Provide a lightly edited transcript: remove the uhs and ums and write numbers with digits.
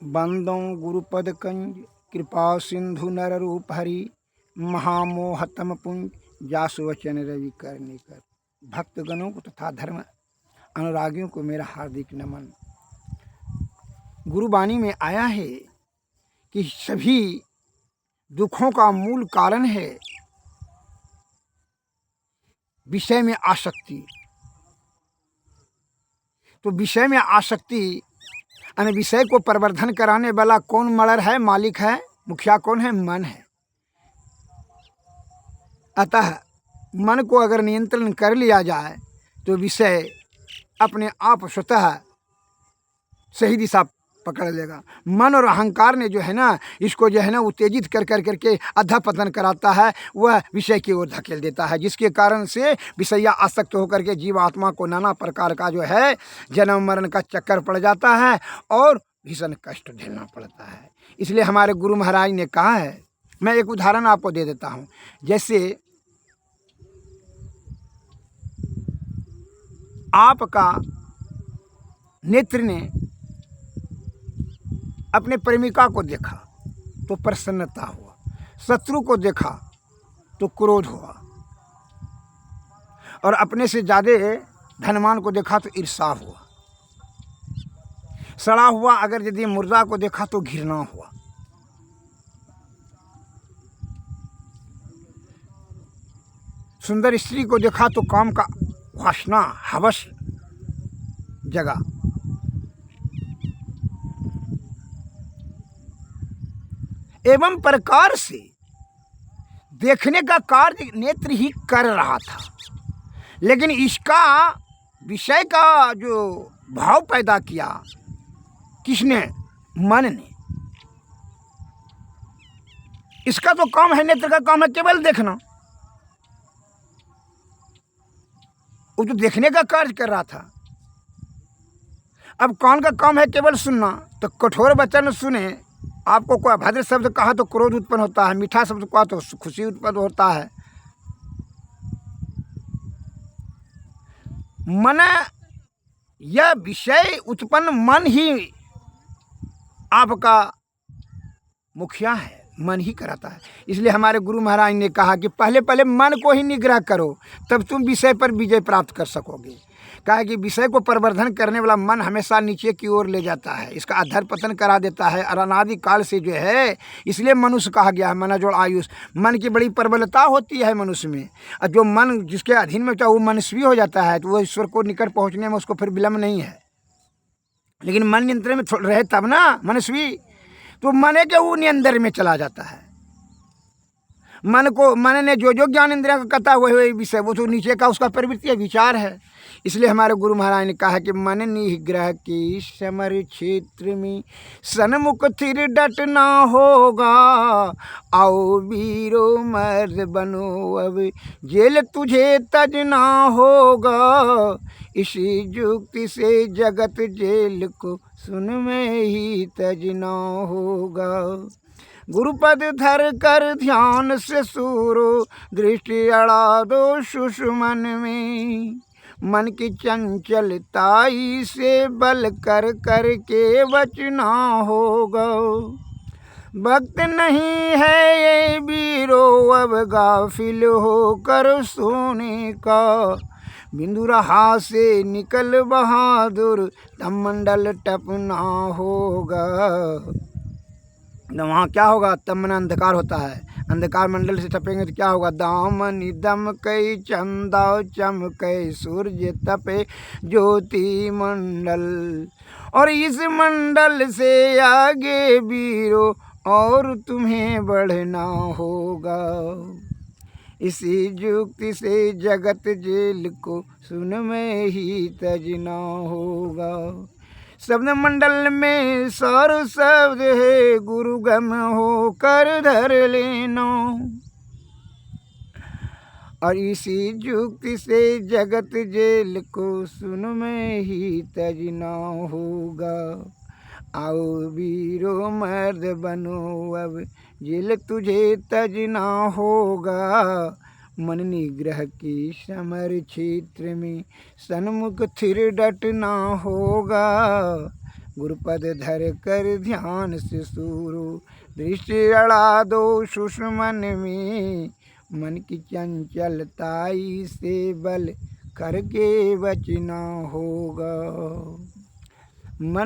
बंदों गुरुपद कंज कृपा सिंधु नर रूप हरि महामोहतम पुंज जासु वचन रवि करने कर। भक्तगणों को तथा धर्म अनुरागियों को मेरा हार्दिक नमन। गुरुवाणी में आया है कि सभी दुखों का मूल कारण है विषय में आसक्ति। तो विषय में आसक्ति यानी विषय को प्रवर्धन कराने वाला कौन मलर है, मालिक है, मुखिया कौन है? मन है। अतः मन को अगर नियंत्रण कर लिया जाए तो विषय अपने आप स्वतः सही दिशा पकड़ लेगा। मन और अहंकार ने जो है ना, इसको जो है ना उत्तेजित कर करके अधा पतन कराता है, वह विषय की ओर धकेल देता है, जिसके कारण से विषया आसक्त होकर के जीवात्मा को नाना प्रकार का जो है जन्म मरण का चक्कर पड़ जाता है और भीषण कष्ट झेलना पड़ता है। इसलिए हमारे गुरु महाराज ने कहा है, मैं एक उदाहरण आपको दे देता हूँ। जैसे आपका नेत्र ने अपने प्रेमिका को देखा तो प्रसन्नता हुआ, शत्रु को देखा तो क्रोध हुआ, और अपने से ज्यादा धनवान को देखा तो ईर्षा हुआ। सड़ा हुआ अगर यदि मुर्दा को देखा तो घृणा हुआ। सुंदर स्त्री को देखा तो काम का वासना हवस जगा। एवं प्रकार से देखने का कार्य नेत्र ही कर रहा था, लेकिन इसका विषय का जो भाव पैदा किया किसने? मन ने। इसका तो काम है, नेत्र का काम है केवल देखना, वो तो देखने का कार्य कर रहा था। अब कान का काम है केवल सुनना, तो कठोर वचन सुने, आपको कोई अभद्र शब्द कहा तो क्रोध उत्पन्न होता है, मीठा शब्द कहा तो खुशी उत्पन्न होता है। मन, यह विषय उत्पन्न मन ही आपका मुखिया है, मन ही कराता है। इसलिए हमारे गुरु महाराज ने कहा कि पहले पहले मन को ही निग्रह करो, तब तुम विषय पर विजय प्राप्त कर सकोगे। कहा कि विषय को प्रवर्धन करने वाला मन हमेशा नीचे की ओर ले जाता है, इसका अधर पतन करा देता है अनादि काल से जो है। इसलिए मनुष्य कहा गया है मन जोड़ आयुष। मन की बड़ी प्रबलता होती है मनुष्य में, और जो मन जिसके अधीन में होता है वो मनस्वी हो जाता है, तो वो ईश्वर को निकट पहुँचने में उसको फिर विलम्ब नहीं है। लेकिन मन नियंत्रण में रहे तब ना मनस्वी, तो मन के वो नियंत्रण में चला जाता है। मन ने जो ज्ञान इंद्रिया का कहता है वही विषय, वो तो नीचे का उसका प्रवृत्ति है, विचार है। इसलिए हमारे गुरु महाराज ने कहा कि मन निग्रह की समर क्षेत्र में सन्मुख थिर डटना होगा। आओ वीरो मर्द बनो अब जेल तुझे तजना होगा। इसी युक्ति से जगत जेल को सुन में ही तजना होगा। गुरुपद धर कर ध्यान से सूरो दृष्टि अड़ा दो सुषुमन में। मन की चंचलताई से बल कर कर के बचना होगा। वक्त नहीं है ये वीरो अब गाफिल होकर सोने का। बिंदु रहा से निकल बहादुर तब मंडल टपना होगा। वहाँ क्या होगा? तब मन अंधकार होता है, अंधकार मंडल से टपेंगे तो क्या होगा? दामन दम कई चंदा चमके सूर्य तपे ज्योति मंडल। और इस मंडल से आगे वीरो और तुम्हें बढ़ना होगा। इसी युक्ति से जगत जेल को सुन में ही तजना होगा। शब्द मंडल में सार शब्द है गुरु गम हो कर धर लेना। और इसी युक्ति से जगत जेल को सुन में ही तजना होगा। आओ वीरो मर्द बनो अब जेल तुझे तजना होगा। मन निग्रह की समर क्षेत्र में सन्मुख थिर डटना होगा। गुरुपद धर कर ध्यान से सूरो, दृष्टि अड़ा दो सुषमन में, मन की चंचलताई से बल करके बचना होगा। मन